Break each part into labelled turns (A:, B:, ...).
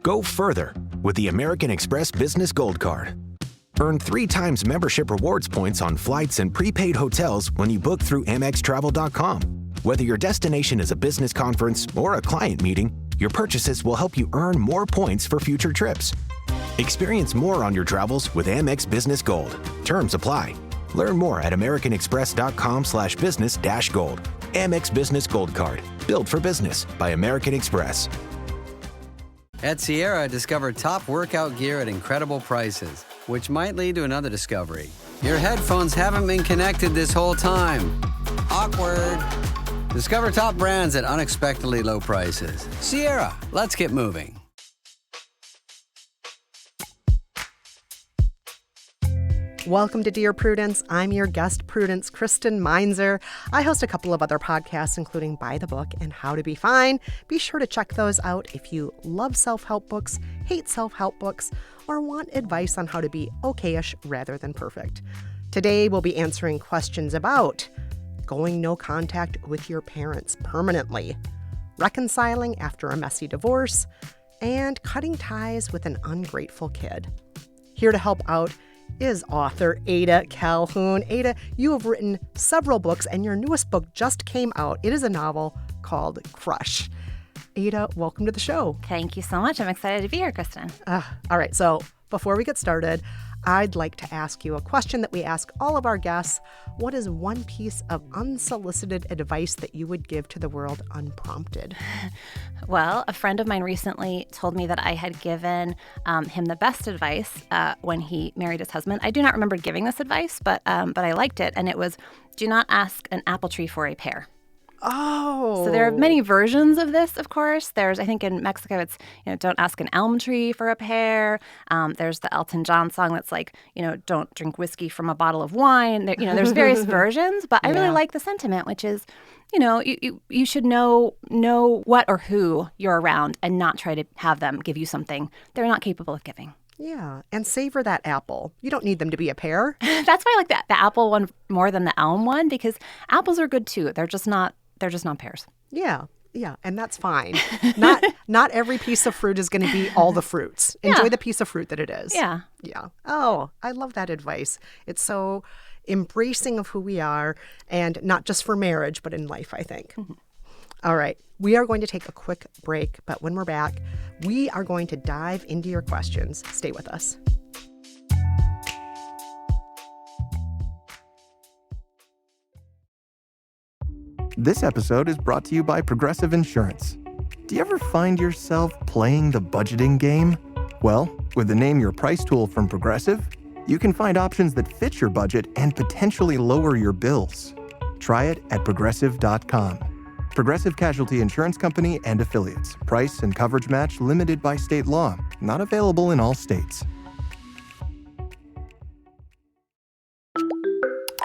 A: Go further with the American Express Business Gold Card. Earn 3 times membership rewards points on flights and prepaid hotels when you book through AmexTravel.com. Whether your destination is a business conference or a client meeting, your purchases will help you earn more points for future trips. Experience more on your travels with Amex Business Gold. Terms apply. Learn more at americanexpress.com/business-gold. Amex Business Gold Card. Built for business by American Express.
B: At Sierra, discover top workout gear at incredible prices, which might lead to another discovery. Your headphones haven't been connected this whole time. Awkward. Discover top brands at unexpectedly low prices. Sierra, let's get moving.
C: Welcome to Dear Prudence. I'm your guest, Prudence, Kristen Meinzer. I host a couple of other podcasts, including By the Book and How to Be Fine. Be sure to check those out if you love self-help books, hate self-help books, or want advice on how to be okay-ish rather than perfect. Today, we'll be answering questions about going no contact with your parents permanently, reconciling after a messy divorce, and cutting ties with an ungrateful kid. Here to help out is author Ada Calhoun. Ada, you have written several books, and your newest book just came out. It is a novel called Crush. Ada, welcome to the show.
D: Thank you so much. I'm excited to be here, Kristen.
C: All right, so before we get started, I'd like to ask you a question that we ask all of our guests. What is one piece of unsolicited advice that you would give to the world unprompted?
D: Well, a friend of mine recently told me that I had given him the best advice when he married his husband. I do not remember giving this advice, but I liked it. And it was, do not ask an apple tree for a pear.
C: Oh.
D: So there are many versions of this, of course. There's, I think in Mexico, it's, don't ask an elm tree for a pear. There's the Elton John song that's like, don't drink whiskey from a bottle of wine. There's various versions, but I really like the sentiment, which is, you should know what or who you're around and not try to have them give you something they're not capable of giving.
C: Yeah, and savor that apple. You don't need them to be a pear.
D: That's why I like the apple one more than the elm one, because apples are good too. They're just not pears.
C: Yeah, and that's fine. Not every piece of fruit is going to be all the fruits. Enjoy the piece of fruit that it is.
D: Yeah.
C: Oh, I love that advice. It's so embracing of who we are, and not just for marriage, but in life, I think. Mm-hmm. All right, we are going to take a quick break, but when we're back, we are going to dive into your questions. Stay with us.
E: This episode is brought to you by Progressive Insurance. Do you ever find yourself playing the budgeting game? Well, with the Name Your Price tool from Progressive, you can find options that fit your budget and potentially lower your bills. Try it at Progressive.com. Progressive Casualty Insurance Company and Affiliates. Price and coverage match limited by state law. Not available in all states.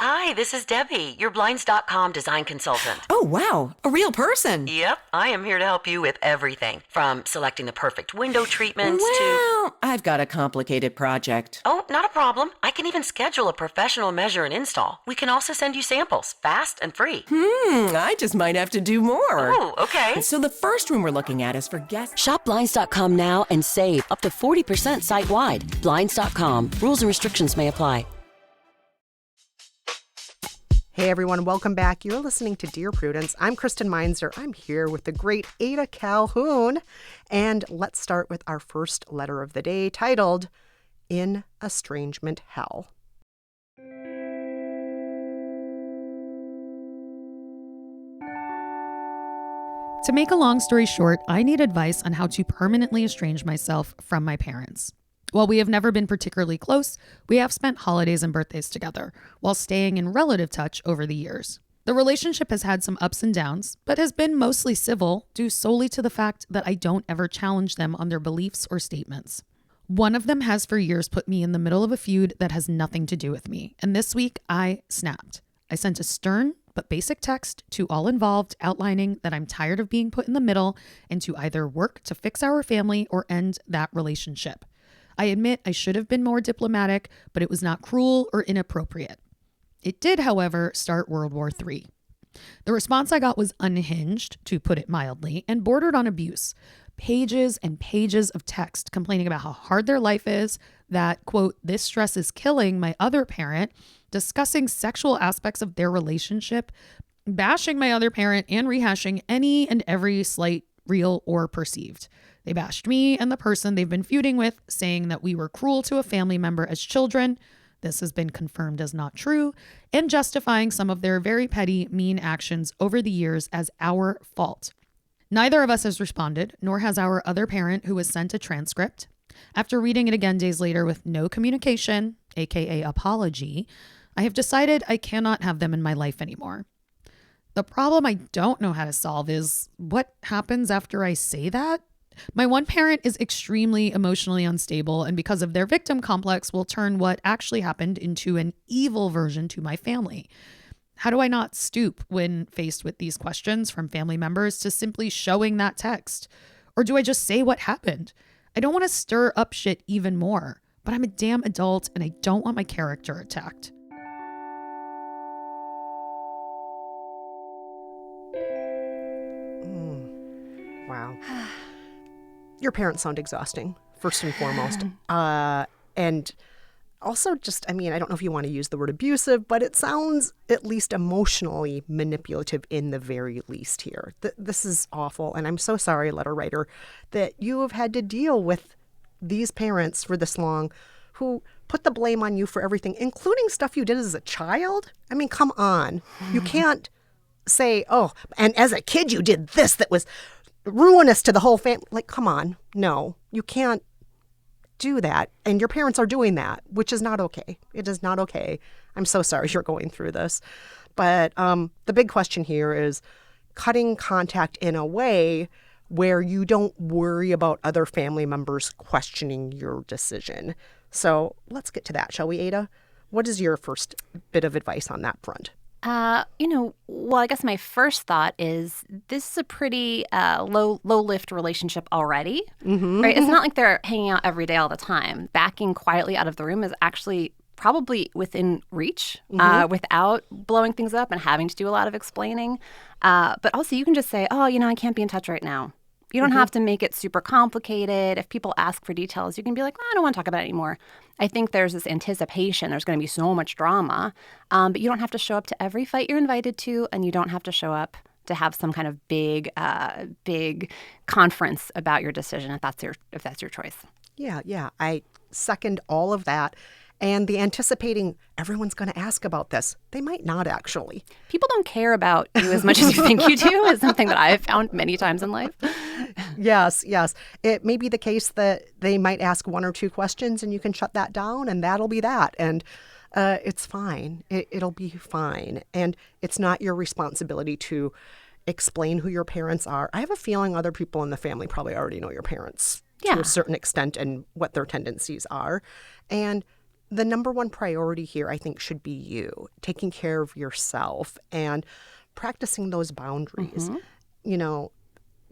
F: Hi, this is Debbie, your Blinds.com design consultant.
G: Oh, wow. A real person.
F: Yep, I am here to help you with everything, from selecting the perfect window treatments to...
G: Well, I've got a complicated project.
F: Oh, not a problem. I can even schedule a professional measure and install. We can also send you samples, fast and free.
G: I just might have to do more.
F: Oh, okay.
G: So the first room we're looking at is for guests.
H: Shop Blinds.com now and save up to 40% site-wide. Blinds.com. Rules and restrictions may apply.
C: Hey everyone, welcome back. You're listening to Dear Prudence. I'm Kristen Meinzer. I'm here with the great Ada Calhoun. And let's start with our first letter of the day, titled, In Estrangement Hell.
I: To make a long story short, I need advice on how to permanently estrange myself from my parents. While we have never been particularly close, we have spent holidays and birthdays together, while staying in relative touch over the years. The relationship has had some ups and downs, but has been mostly civil, due solely to the fact that I don't ever challenge them on their beliefs or statements. One of them has for years put me in the middle of a feud that has nothing to do with me, and this week I snapped. I sent a stern but basic text to all involved outlining that I'm tired of being put in the middle and to either work to fix our family or end that relationship. I admit I should have been more diplomatic, but it was not cruel or inappropriate. It did, however, start World War III. The response I got was unhinged, to put it mildly, and bordered on abuse. pages and pages of text complaining about how hard their life is, that, quote, this stress is killing my other parent, discussing sexual aspects of their relationship, bashing my other parent, and rehashing any and every slight, real or perceived. They bashed me and the person they've been feuding with, saying that we were cruel to a family member as children. This has been confirmed as not true, and justifying some of their very petty, mean actions over the years as our fault. Neither of us has responded, nor has our other parent, who was sent a transcript. After reading it again days later with no communication, aka apology, I have decided I cannot have them in my life anymore. The problem I don't know how to solve is what happens after I say that? My one parent is extremely emotionally unstable, and because of their victim complex will turn what actually happened into an evil version to my family. How do I not stoop when faced with these questions from family members to simply showing that text? Or do I just say what happened? I don't want to stir up shit even more, but I'm a damn adult and I don't want my character attacked.
C: Wow. Your parents sound exhausting, first and foremost. And also just, I mean, I don't know if you want to use the word abusive, but it sounds at least emotionally manipulative in the very least here. This is awful. And I'm so sorry, letter writer, that you have had to deal with these parents for this long who put the blame on you for everything, including stuff you did as a child. I mean, come on. You can't say, oh, and as a kid you did this that was ruinous to the whole family. Like, come on. No, you can't do that. And your parents are doing that, which is not okay. It is not okay. I'm so sorry you're going through this. But the big question here is cutting contact in a way where you don't worry about other family members questioning your decision. So let's get to that, shall we, Ada? What is your first bit of advice on that front?
D: Well, I guess my first thought is this is a pretty low lift relationship already, right? It's not like they're hanging out every day all the time. Backing quietly out of the room is actually probably within reach without blowing things up and having to do a lot of explaining. But also you can just say, oh, I can't be in touch right now. You don't have to make it super complicated. If people ask for details, you can be like, I don't want to talk about it anymore. I think there's this anticipation. There's going to be so much drama. But you don't have to show up to every fight you're invited to, and you don't have to show up to have some kind of big conference about your decision if that's your choice.
C: Yeah. I second all of that. And the anticipating everyone's going to ask about this. They might not actually.
D: People don't care about you as much as you think you do is something that I've found many times in life.
C: Yes. It may be the case that they might ask one or two questions and you can shut that down and that'll be that. And it's fine. It'll be fine. And it's not your responsibility to explain who your parents are. I have a feeling other people in the family probably already know your parents to a certain extent and what their tendencies are. And the number one priority here, I think, should be you, taking care of yourself and practicing those boundaries.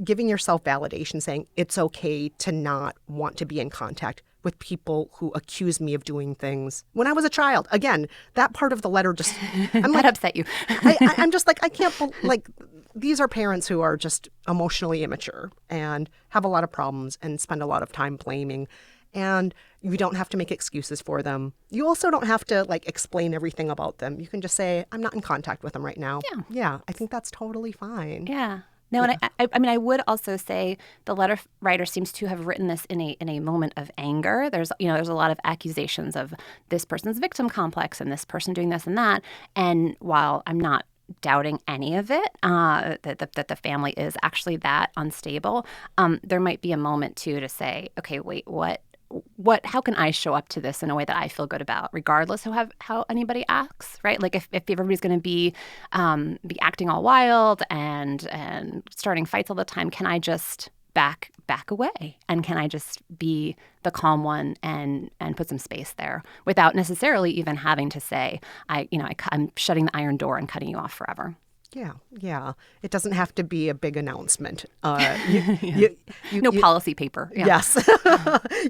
C: Giving yourself validation, saying it's okay to not want to be in contact with people who accuse me of doing things when I was a child. Again, that part of the letter just, I'm
D: that upset you.
C: I'm just like, I can't, these are parents who are just emotionally immature and have a lot of problems and spend a lot of time blaming. And you don't have to make excuses for them. You also don't have to explain everything about them. You can just say, I'm not in contact with them right now. Yeah, I think that's totally fine.
D: Yeah. No, and I would also say the letter writer seems to have written this in a moment of anger. There's a lot of accusations of this person's victim complex and this person doing this and that. And while I'm not doubting any of it, that the family is actually that unstable, there might be a moment too to say, okay, wait, how can I show up to this in a way that I feel good about, regardless of how anybody acts, right? Like if everybody's going to be acting all wild and starting fights all the time, can I just back away? And can I just be the calm one and put some space there without necessarily even having to say, I'm shutting the iron door and cutting you off forever?
C: Yeah. It doesn't have to be a big announcement.
D: No policy paper. Yeah.
C: Yes.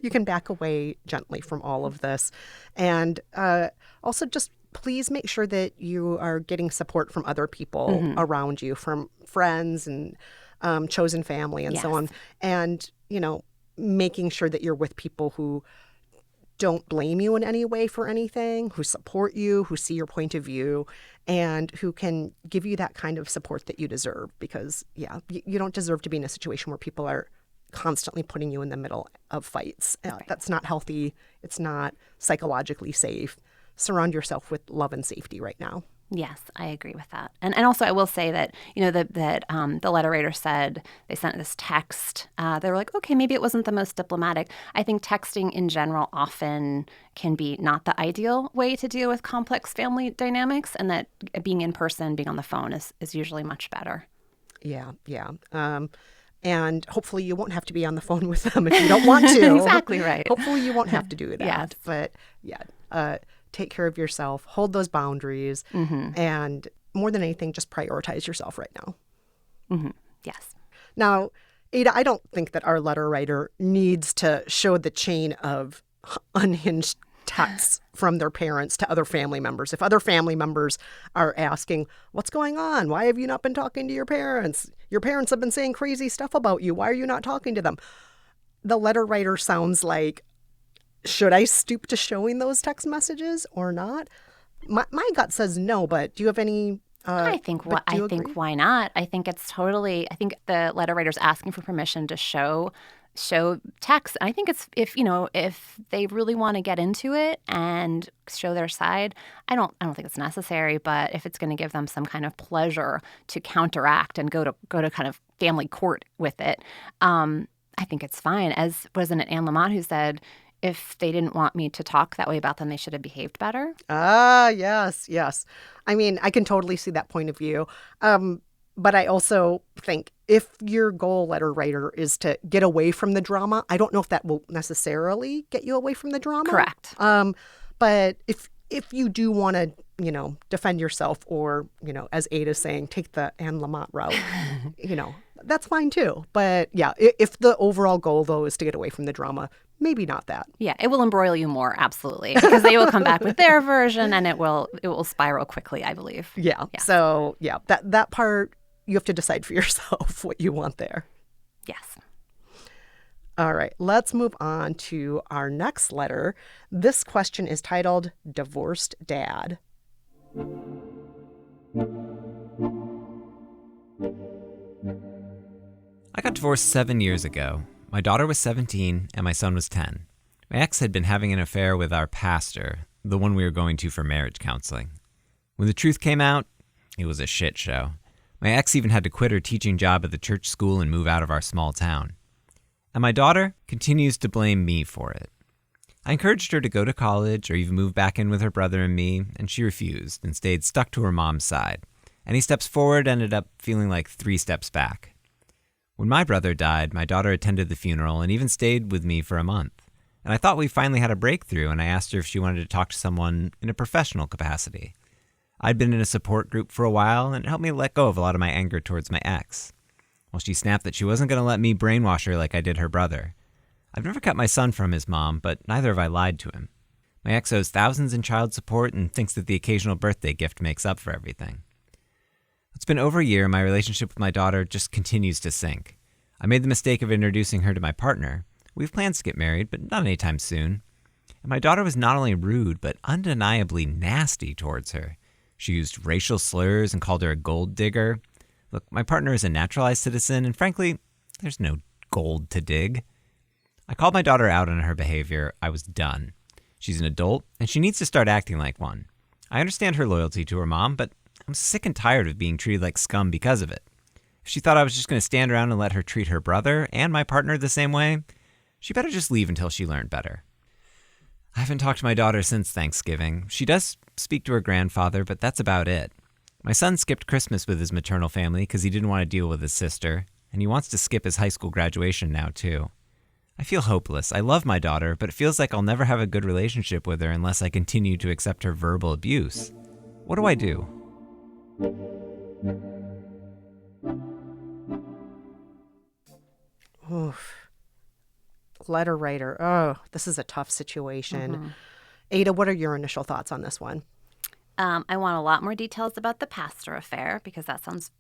C: You can back away gently from all of this. And also just please make sure that you are getting support from other people around you, from friends and chosen family and so on. And making sure that you're with people who don't blame you in any way for anything, who support you, who see your point of view, and who can give you that kind of support that you deserve. Because, you don't deserve to be in a situation where people are constantly putting you in the middle of fights. That's not healthy. It's not psychologically safe. Surround yourself with love and safety right now.
D: Yes, I agree with that. And also I will say that, the letter writer said they sent this text. They were like, okay, maybe it wasn't the most diplomatic. I think texting in general often can be not the ideal way to deal with complex family dynamics, and that being in person, being on the phone is usually much better.
C: Yeah. And hopefully you won't have to be on the phone with them if you don't want to.
D: Exactly right.
C: Hopefully you won't have to do that.
D: Yes.
C: But take care of yourself, hold those boundaries, and more than anything, just prioritize yourself right now.
D: Mm-hmm. Yes.
C: Now, Ada, I don't think that our letter writer needs to show the chain of unhinged texts from their parents to other family members. If other family members are asking, what's going on? Why have you not been talking to your parents? Your parents have been saying crazy stuff about you. Why are you not talking to them? The letter writer sounds like, should I stoop to showing those text messages or not? My gut says no, but do you have any?
D: I think why not? I think it's totally. I think the letter writer's asking for permission to show text. I think it's if they really want to get into it and show their side. I don't think it's necessary, but if it's going to give them some kind of pleasure to counteract and go to kind of family court with it, I think it's fine. As wasn't it Anne Lamott who said, if they didn't want me to talk that way about them, they should have behaved better.
C: Yes. I mean, I can totally see that point of view. But I also think if your goal, letter writer, is to get away from the drama, I don't know if that will necessarily get you away from the drama.
D: Correct.
C: But if you do want to, defend yourself or, as Ada's saying, take the Anne Lamott route, that's fine too. But yeah, if the overall goal, though, is to get away from the drama, maybe not that.
D: Yeah, it will embroil you more, absolutely, because they will come back with their version and it will spiral quickly, I believe.
C: Yeah. So, that part, you have to decide for yourself what you want there.
D: Yes.
C: All right, let's move on to our next letter. This question is titled Divorced Dad.
J: I got divorced 7 years ago. My daughter was 17 and my son was 10. My ex had been having an affair with our pastor, the one we were going to for marriage counseling. When the truth came out, it was a shit show. My ex even had to quit her teaching job at the church school and move out of our small town. And my daughter continues to blame me for it. I encouraged her to go to college or even move back in with her brother and me, and she refused and stayed stuck to her mom's side. Any steps forward ended up feeling like 3 steps back. When my brother died, my daughter attended the funeral and even stayed with me for a month. And I thought we finally had a breakthrough, and I asked her if she wanted to talk to someone in a professional capacity. I'd been in a support group for a while, and it helped me let go of a lot of my anger towards my ex. Well, she snapped that she wasn't going to let me brainwash her like I did her brother. I've never kept my son from his mom, but neither have I lied to him. My ex owes thousands in child support and thinks that the occasional birthday gift makes up for everything. It's been over a year, and my relationship with my daughter just continues to sink. I made the mistake of introducing her to my partner. We have plans to get married, but not anytime soon. And my daughter was not only rude, but undeniably nasty towards her. She used racial slurs and called her a gold digger. Look, my partner is a naturalized citizen, and frankly, there's no gold to dig. I called my daughter out on her behavior. I was done. She's an adult, and she needs to start acting like one. I understand her loyalty to her mom, but I'm sick and tired of being treated like scum because of it. If she thought I was just going to stand around and let her treat her brother and my partner the same way, she better just leave until she learned better. I haven't talked to my daughter since Thanksgiving. She does speak to her grandfather, but that's about it. My son skipped Christmas with his maternal family because he didn't want to deal with his sister, and he wants to skip his high school graduation now, too. I feel hopeless. I love my daughter, but it feels like I'll never have a good relationship with her unless I continue to accept her verbal abuse. What do I do?
C: Oof. Letter writer. Oh, this is a tough situation. Mm-hmm. Ada, what are your initial thoughts on this one?
D: I want a lot more details about the pastor affair because that sounds,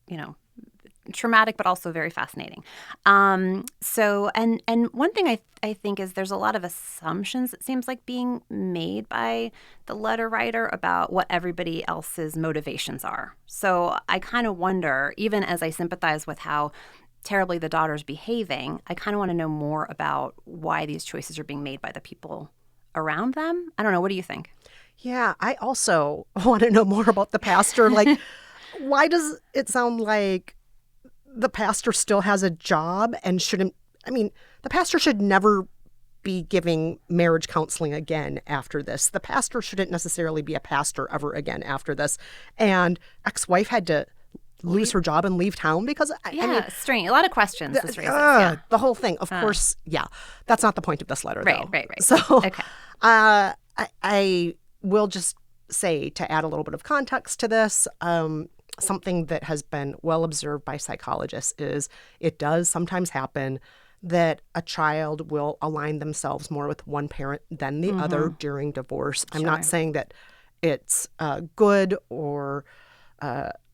D: traumatic, but also very fascinating. So one thing I think is there's a lot of assumptions, it seems like, being made by the letter writer about what everybody else's motivations are. So I kind of wonder, even as I sympathize with how terribly the daughter's behaving, I kind of want to know more about why these choices are being made by the people around them. I don't know. What do you think?
C: Yeah, I also want to know more about the pastor. Like, why does it sound like the pastor still has a job and shouldn't? I mean, the pastor should never be giving marriage counseling again after this. The pastor shouldn't necessarily be a pastor ever again after this. And ex-wife had to lose her job and leave town because I mean,
D: strange. A lot of questions this raises.
C: The whole thing, of course, that's not the point of this letter, though.
D: Right.
C: So,
D: okay.
C: I will just say, to add a little bit of context to this, something that has been well observed by psychologists is it does sometimes happen that a child will align themselves more with one parent than the other during divorce. I'm not saying that it's good or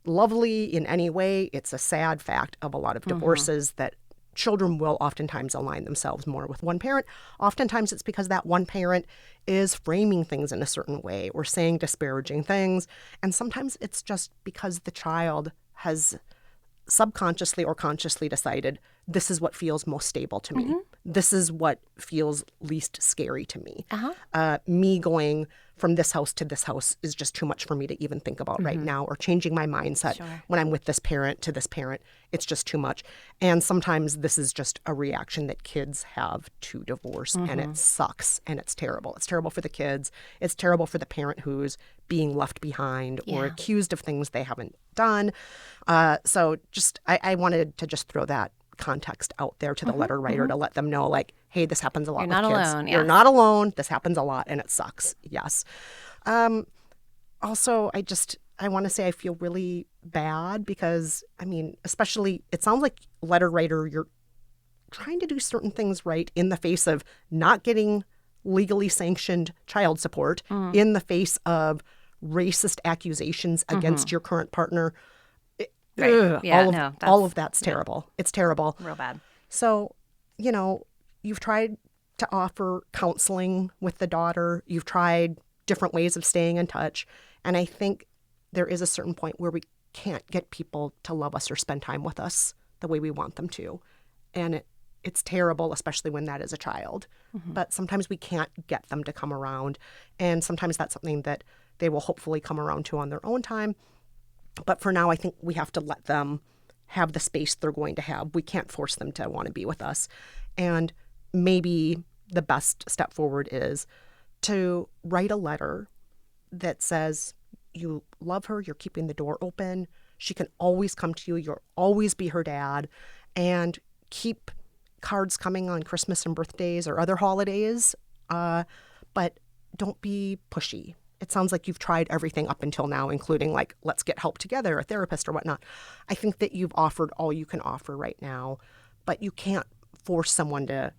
C: lovely in any way. It's a sad fact of a lot of divorces that children will oftentimes align themselves more with one parent. Oftentimes it's because that one parent is framing things in a certain way or saying disparaging things. And sometimes it's just because the child has subconsciously or consciously decided, this is what feels most stable to me. This is what feels least scary to me. Me going from this house to this house is just too much for me to even think about right now, or changing my mindset when I'm with this parent to this parent. It's just too much. And sometimes this is just a reaction that kids have to divorce, and it sucks, and it's terrible. It's terrible for the kids. It's terrible for the parent who's being left behind or accused of things they haven't done. So just I wanted to just throw that context out there to the letter writer to let them know, like, hey, this happens a lot with kids.
D: You're not alone.
C: You're not alone. This happens a lot, and it sucks. Yes. Also, I want to say I feel really bad because, I mean, especially, it sounds like, letter writer, you're trying to do certain things right in the face of not getting legally sanctioned child support, in the face of racist accusations against your current partner. All of that's terrible. It's terrible.
D: Real bad.
C: So, you've tried to offer counseling with the daughter. You've tried different ways of staying in touch. And I think there is a certain point where we can't get people to love us or spend time with us the way we want them to. And it's terrible, especially when that is a child. But sometimes we can't get them to come around. And sometimes that's something that they will hopefully come around to on their own time. But for now, I think we have to let them have the space they're going to have. We can't force them to want to be with us. And maybe the best step forward is to write a letter that says you love her, you're keeping the door open, she can always come to you, you'll always be her dad, and keep cards coming on Christmas and birthdays or other holidays, but don't be pushy. It sounds like you've tried everything up until now, including, like, let's get help together, a therapist or whatnot. I think that you've offered all you can offer right now, but you can't force someone to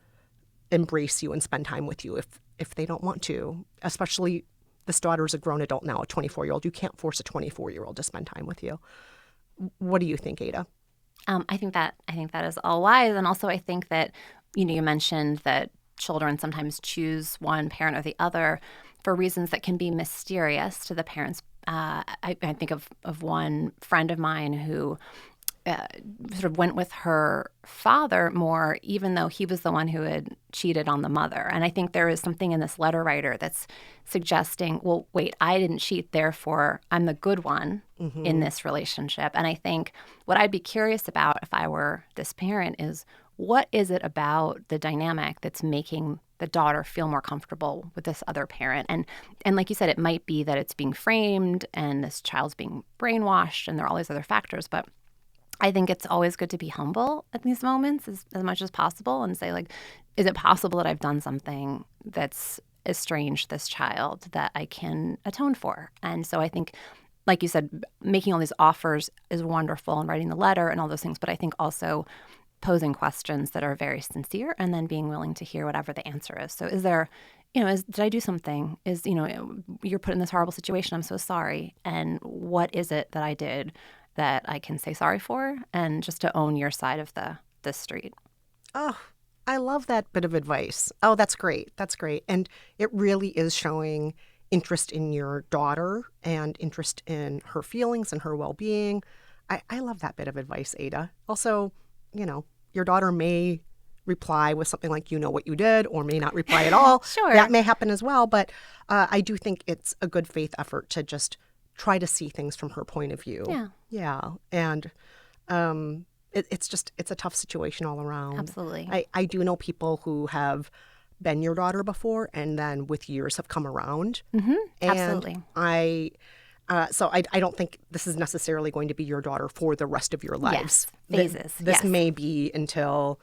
C: embrace you and spend time with you if they don't want to. Especially, this daughter's a grown adult now, a 24-year-old. You can't force a 24-year-old to spend time with you. What do you think, Ada?
D: I think that is all wise, and also I think that you mentioned that children sometimes choose one parent or the other for reasons that can be mysterious to the parents. I think of one friend of mine who sort of went with her father more, even though he was the one who had cheated on the mother. And I think there is something in this letter writer that's suggesting, well, wait, I didn't cheat, therefore I'm the good one in this relationship. And I think what I'd be curious about if I were this parent is, what is it about the dynamic that's making the daughter feel more comfortable with this other parent? And like you said, it might be that it's being framed and this child's being brainwashed and there are all these other factors. But I think it's always good to be humble at these moments as much as possible and say, like, is it possible that I've done something that's estranged this child that I can atone for? And so I think, like you said, making all these offers is wonderful and writing the letter and all those things. But I think also posing questions that are very sincere and then being willing to hear whatever the answer is. So is there, did I do something? You're put in this horrible situation. I'm so sorry. And what is it that I did? that I can say sorry for, and just to own your side of the street.
C: Oh, I love that bit of advice. Oh, that's great. That's great. And it really is showing interest in your daughter and interest in her feelings and her well-being. I love that bit of advice, Ada. Also, your daughter may reply with something like, you know what you did, or may not reply at all.
D: Sure.
C: That may happen as well. But I do think it's a good faith effort to just try to see things from her point of view.
D: Yeah.
C: Yeah. And it's a tough situation all around.
D: Absolutely.
C: I do know people who have been your daughter before and then with years have come around.
D: Mm-hmm.
C: And
D: Absolutely.
C: So I don't think this is necessarily going to be your daughter for the rest of your lives.
D: Yes. Phases.
C: This
D: yes.
C: may be until,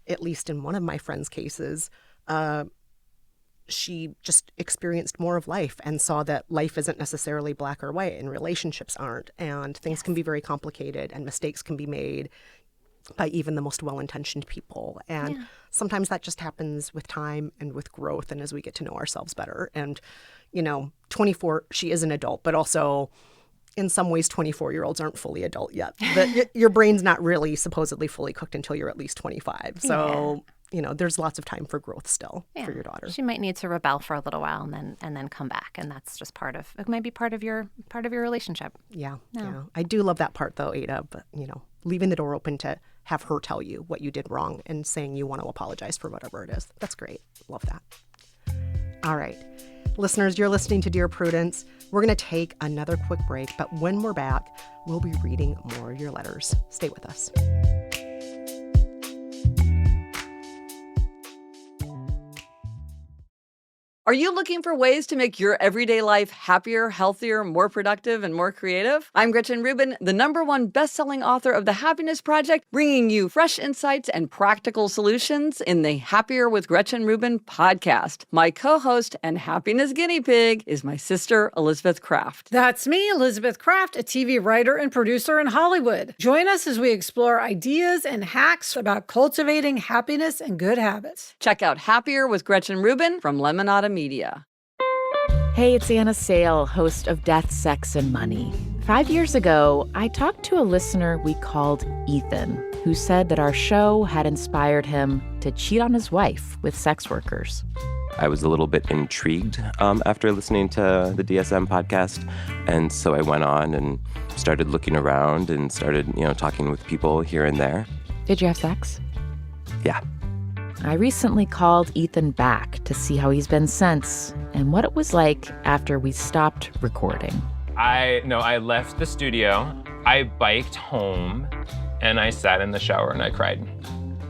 C: at least in one of my friends' cases, she just experienced more of life and saw that life isn't necessarily black or white and relationships aren't. And things can be very complicated and mistakes can be made by even the most well-intentioned people. And sometimes that just happens with time and with growth and as we get to know ourselves better. And, 24, she is an adult, but also in some ways 24-year-olds aren't fully adult yet. Your brain's not really supposedly fully cooked until you're at least 25. So, there's lots of time for growth still for your daughter.
D: She might need to rebel for a little while and then come back. And that's just it might be part of your relationship.
C: Yeah. I do love that part though, Ada, but, leaving the door open to have her tell you what you did wrong and saying you want to apologize for whatever it is. That's great. Love that. All right. Listeners, you're listening to Dear Prudence. We're going to take another quick break, but when we're back, we'll be reading more of your letters. Stay with us.
K: Are you looking for ways to make your everyday life happier, healthier, more productive, and more creative? I'm Gretchen Rubin, the #1 best-selling author of The Happiness Project, bringing you fresh insights and practical solutions in the Happier with Gretchen Rubin podcast. My co-host and happiness guinea pig is my sister, Elizabeth Kraft.
L: That's me, Elizabeth Kraft, a TV writer and producer in Hollywood. Join us as we explore ideas and hacks about cultivating happiness and good habits.
K: Check out Happier with Gretchen Rubin from Lemonada Media.
M: Hey, it's Anna Sale, host of Death, Sex, and Money. 5 years ago, I talked to a listener we called Ethan, who said that our show had inspired him to cheat on his wife with sex workers.
N: I was a little bit intrigued after listening to the DSM podcast, and so I went on and started looking around and started, talking with people here and there.
M: Did you have sex?
N: Yeah.
M: I recently called Ethan back to see how he's been since and what it was like after we stopped recording.
O: I left the studio, I biked home, and I sat in the shower and I cried.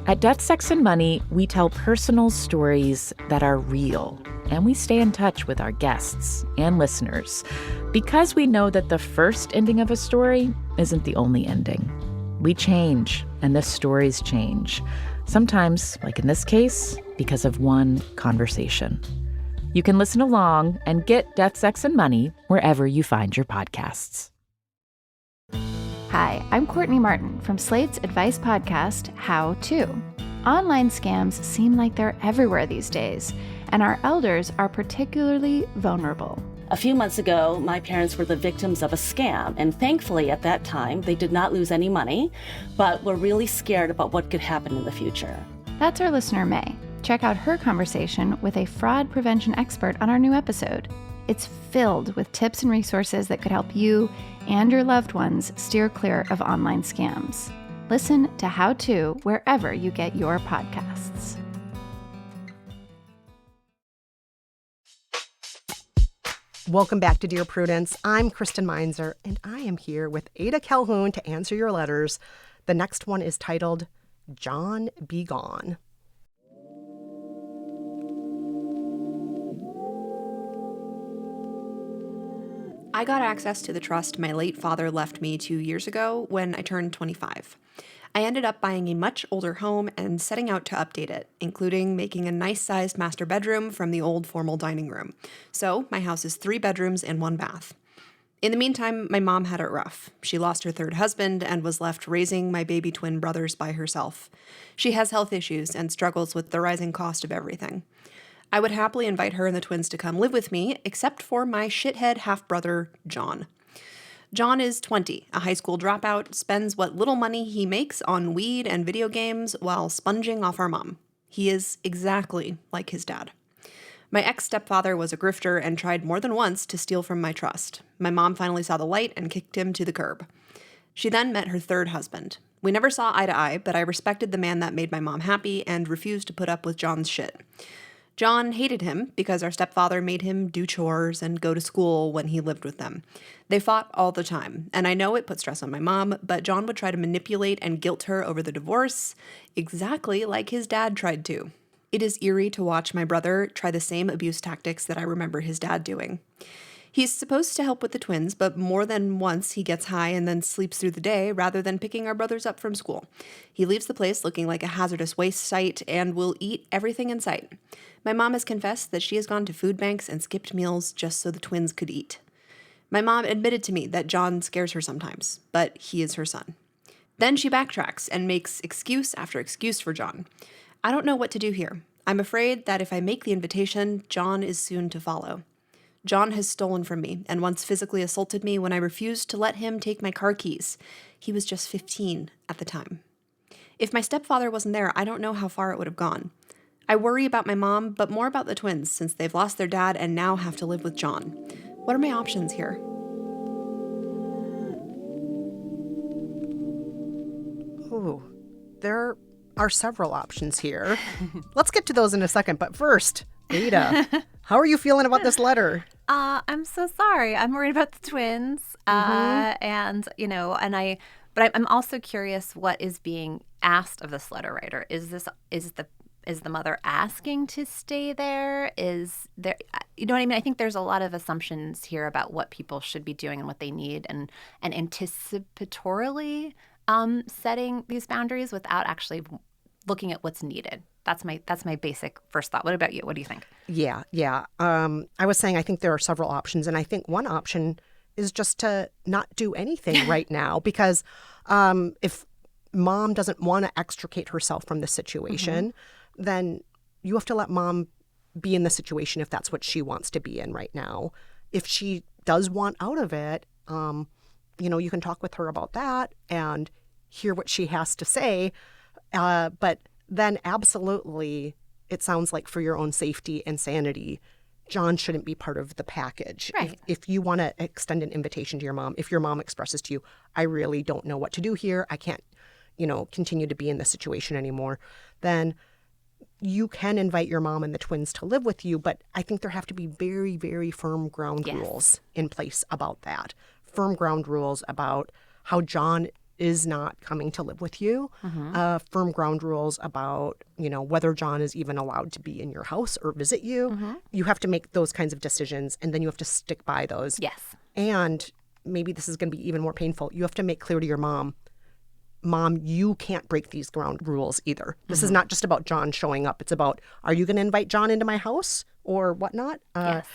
M: At Death, Sex, and Money, we tell personal stories that are real, and we stay in touch with our guests and listeners because we know that the first ending of a story isn't the only ending. We change, and the stories change. Sometimes, like in this case, because of one conversation. You can listen along and get Death, Sex, and Money wherever you find your podcasts.
P: Hi, I'm Courtney Martin from Slate's advice podcast, How To. Online scams seem like they're everywhere these days, and our elders are particularly vulnerable.
H: A few months ago, my parents were the victims of a scam, and thankfully at that time, they did not lose any money, but were really scared about what could happen in the future.
P: That's our listener, May. Check out her conversation with a fraud prevention expert on our new episode. It's filled with tips and resources that could help you and your loved ones steer clear of online scams. Listen to How To wherever you get your podcasts.
C: Welcome back to Dear Prudence. I'm Kristen Meinzer, and I am here with Ada Calhoun to answer your letters. The next one is titled, John Be Gone.
Q: I got access to the trust my late father left me 2 years ago when I turned 25. I ended up buying a much older home and setting out to update it, including making a nice-sized master bedroom from the old formal dining room. So my house is 3 bedrooms and 1 bath. In the meantime, my mom had it rough. She lost her 3rd husband and was left raising my baby twin brothers by herself. She has health issues and struggles with the rising cost of everything. I would happily invite her and the twins to come live with me, except for my shithead half-brother, John. John is 20, a high school dropout, spends what little money he makes on weed and video games while sponging off our mom. He is exactly like his dad. My ex-stepfather was a grifter and tried more than once to steal from my trust. My mom finally saw the light and kicked him to the curb. She then met her third husband. We never saw eye to eye, but I respected the man that made my mom happy and refused to put up with John's shit. John hated him because our stepfather made him do chores and go to school when he lived with them. They fought all the time, and I know it put stress on my mom, but John would try to manipulate and guilt her over the divorce, exactly like his dad tried to. It is eerie to watch my brother try the same abuse tactics that I remember his dad doing. He's supposed to help with the twins, but more than once he gets high and then sleeps through the day rather than picking our brothers up from school. He leaves the place looking like a hazardous waste site and will eat everything in sight. My mom has confessed that she has gone to food banks and skipped meals just so the twins could eat. My mom admitted to me that John scares her sometimes, but he is her son. Then she backtracks and makes excuse after excuse for John. I don't know what to do here. I'm afraid that if I make the invitation, John is soon to follow. John has stolen from me and once physically assaulted me when I refused to let him take my car keys. He was just 15 at the time. If my stepfather wasn't there, I don't know how far it would have gone. I worry about my mom, but more about the twins since they've lost their dad and now have to live with John. What are my options here?
C: Ooh, there are several options here. Let's get to those in a second, but first, Ada, how are you feeling about this letter?
D: I'm so sorry. I'm worried about the twins. And, you know, but I'm also curious what is being asked of this letter writer. Is the mother asking to stay there? Is there, you know what I mean? I think there's a lot of assumptions here about what people should be doing and what they need and anticipatorily setting these boundaries without actually looking at what's needed. That's my basic first thought. What about you? What do you think?
C: Yeah. I was saying I think there are several options, and I think one option is just to not do anything right now because if mom doesn't want to extricate herself from the situation, then you have to let mom be in the situation if that's what she wants to be in right now. If she does want out of it, you know, you can talk with her about that and hear what she has to say. But then absolutely, it sounds like for your own safety and sanity, John shouldn't be part of the package.
D: Right.
C: If you want to extend an invitation to your mom, if your mom expresses to you, I really don't know what to do here, I can't, you know, continue to be in this situation anymore, then you can invite your mom and the twins to live with you. But I think there have to be very, very firm ground rules in place about that. Firm ground rules about how John is not coming to live with you. Firm ground rules about, you know, whether John is even allowed to be in your house or visit you. You have to make those kinds of decisions, and then you have to stick by those.
D: Yes.
C: And maybe this is going to be even more painful. You have to make clear to your mom, you can't break these ground rules either. This is not just about John showing up. It's about, are you going to invite John into my house or whatnot?
D: Yes.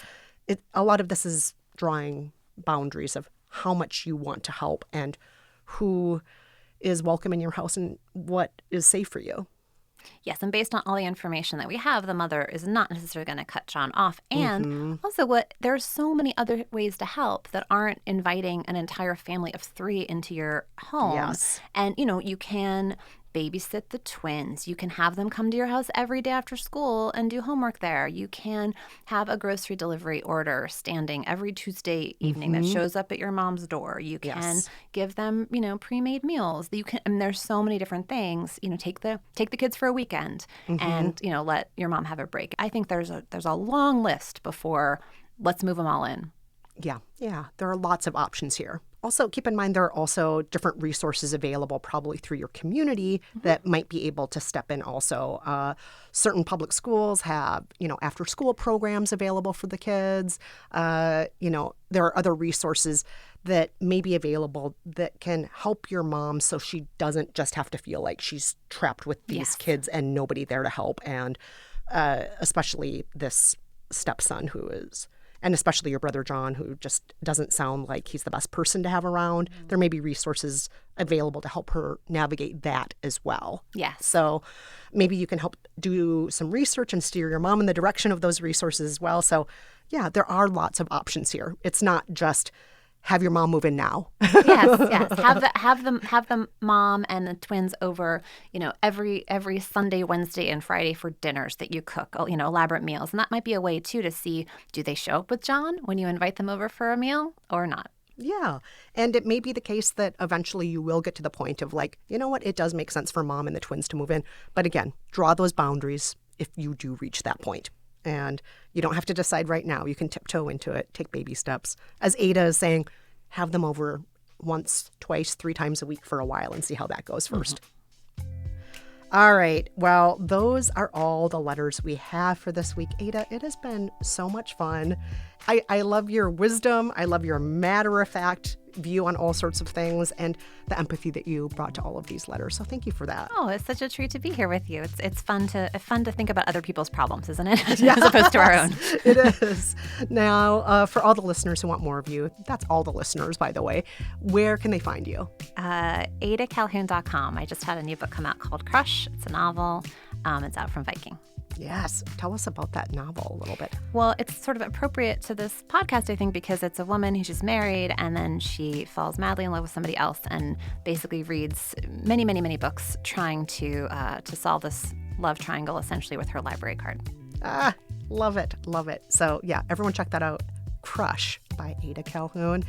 C: A lot of this is drawing boundaries of how much you want to help and who is welcome in your house and what is safe for you.
D: Yes, and based on all the information that we have, the mother is not necessarily going to cut John off. And also, there are so many other ways to help that aren't inviting an entire family of 3 into your home.
C: Yes.
D: And, you know, you can babysit the twins. You can have them come to your house every day after school and do homework there. You can have a grocery delivery order standing every Tuesday evening that shows up at your mom's door. You can give them, you know, pre-made meals. You can, and there's so many different things. You know, take the kids for a weekend and, you know, let your mom have a break. I think there's a long list before let's move them all in.
C: Yeah. There are lots of options here. Also, keep in mind there are also different resources available probably through your community that might be able to step in also. Certain public schools have, you know, after-school programs available for the kids. You know, there are other resources that may be available that can help your mom so she doesn't just have to feel like she's trapped with these kids and nobody there to help. And especially this stepson who is... and especially your brother John, who just doesn't sound like he's the best person to have around. There may be resources available to help her navigate that as well.
D: Yes.
C: So maybe you can help do some research and steer your mom in the direction of those resources as well. So yeah, there are lots of options here. It's not just have your mom move in now.
D: Yes. Have the mom and the twins over, every Sunday, Wednesday, and Friday for dinners that you cook, elaborate meals. And that might be a way, too, to see, do they show up with John when you invite them over for a meal or not?
C: Yeah. And it may be the case that eventually you will get to the point of like, you know what, it does make sense for mom and the twins to move in. But again, draw those boundaries if you do reach that point. And you don't have to decide right now. You can tiptoe into it, take baby steps. As Ada is saying, have them over once, twice, 3 times a week for a while and see how that goes first. All right. Well, those are all the letters we have for this week. Ada, it has been so much fun. I love your wisdom. I love your matter-of-fact view on all sorts of things and the empathy that you brought to all of these letters. So thank you for that.
D: Oh, it's such a treat to be here with you. It's fun to think about other people's problems, isn't it? As opposed to our own.
C: It is. Now, for all the listeners who want more of you, that's all the listeners, by the way, where can they find you?
D: AdaCalhoun.com. I just had a new book come out called Crush. It's a novel. It's out from Viking.
C: Yes. Tell us about that novel a little bit.
D: Well, it's sort of appropriate to this podcast, I think, because it's a woman who's just married and then she falls madly in love with somebody else and basically reads many, many, many books trying to solve this love triangle essentially with her library card.
C: Love it. Love it. So yeah, everyone check that out. Crush by Ada Calhoun.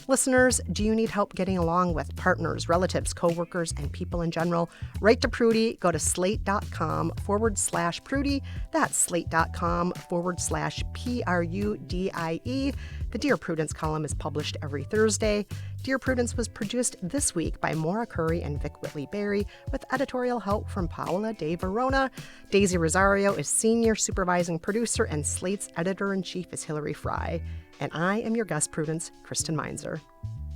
C: Listeners, do you need help getting along with partners, relatives, coworkers, and people in general? Write to Prudie. Go to slate.com/Prudie. That's slate.com/PRUDIE. The Dear Prudence column is published every Thursday. Dear Prudence was produced this week by Maura Currie and Vic Whitley-Berry with editorial help from Paola De Verona. Daisy Rosario is senior supervising producer and Slate's editor-in-chief is Hillary Fry. And I am your guest, Prudence, Kristen Meinzer.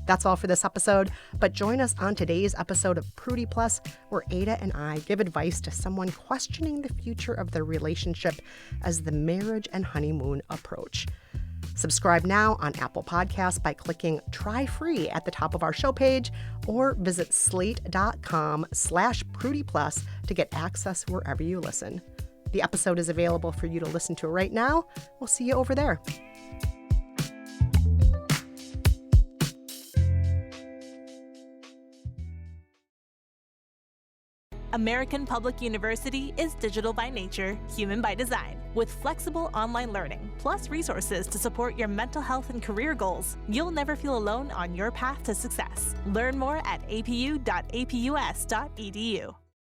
C: That's all for this episode, but join us on today's episode of Prudie Plus, where Ada and I give advice to someone questioning the future of their relationship as the marriage and honeymoon approach. Subscribe now on Apple Podcasts by clicking Try Free at the top of our show page, or visit slate.com/Prudie Plus to get access wherever you listen. The episode is available for you to listen to right now. We'll see you over there.
R: American Public University is digital by nature, human by design, with flexible online learning, plus resources to support your mental health and career goals. You'll never feel alone on your path to success. Learn more at apu.apus.edu.